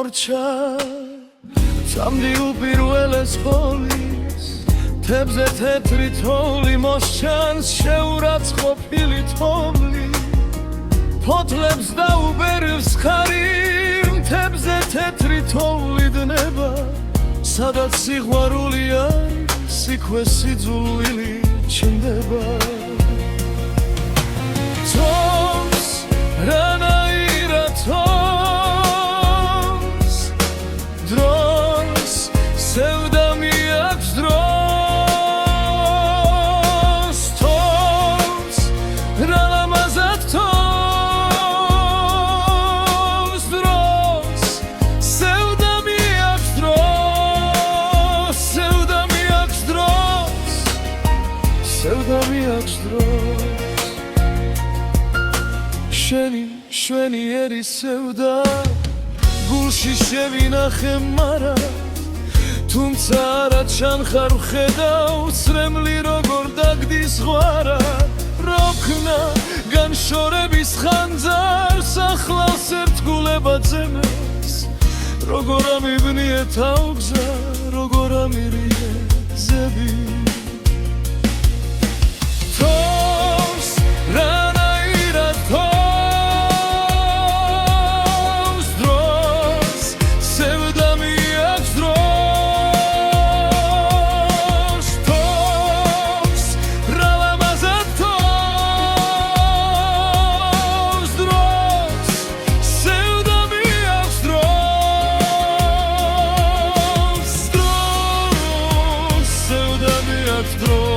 მორჩა წამდი უპირველეს ხოლის თებზე თეთრი თოვლი მოსჩანს შეურაცხყოფილი თოვლი ფოთლებს დაუბერს ხარი მთებზე თეთრი თოვლი დნება სადაც სიყვარული არის სიქვე სიძულვილი ჩნდება თოვს რანაირად თოვს დროს სევდა მიაქვს დროს თოვს რა ლამაზად თოვს დროს სევდა მიაქვს დროს სევდა მიაქვს დროს სევდა მიაქვს დროს შენი შვენიერი სევდა გულში შევინახე მარა თუმცა არა ჩანხარ ვხედავ ცრემლი როგორ დაგდის ზღვარა როქნა განშორების ხანძარს ახლავს ერთგულება ძემეს როგორ ამიბნიე თავგზა როგორ ამირიე ძები თოვს რანაირად თოვს დროს სევდა მიაქვს დროს თოვს რა ლამაზად თოვს დროს სევდა მიაქვს დროს დროს სევდა მიაქვს დროს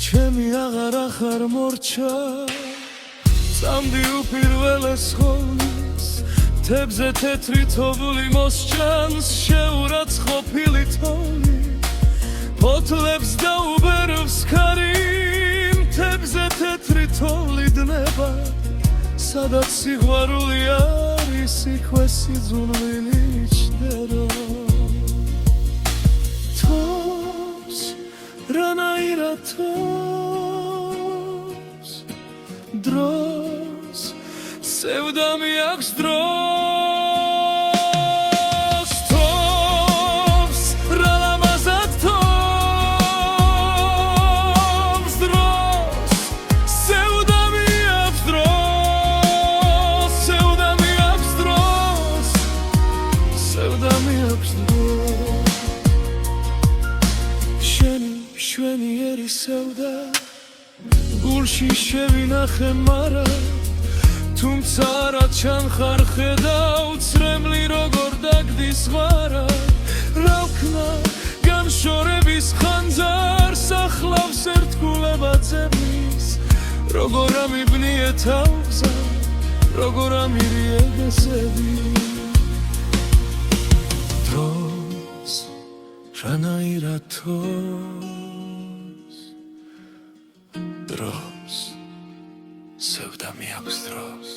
ჩემი აღარ ახარ მორჩა წამდი უპირველეს ხოლის თებზე თეთრი თოვლი მოსჩანს შეურაცხყოფილი თოვლი ფოთლებს დაუბერს ხარი თებზე თეთრი თოვლი დნება სადაც სიყვარული არის სიქვე სიძულვილი ჩნდება თოვს რანაირად თოვს დროს სევდა მიაქვს დროს თოვს რა ლამაზად თოვს დროს სევდა მიაქვს დროს სევდა მიაქვს დროს სევდა მიაქვს დროს შვენიერი სევდა გულში შევინახე მარა თუმცა არა ჩანხარ ხედავ ცრემლი როგორ დაგდის ზღვარა როქნა განშორების ხანძარს ახლავს ერთგულება ძებნის როგორ ამიბნიე თავგზა როგორ ამირიე გასები დროს რანაირად თოვს დროს სევდა მიაქვს დროს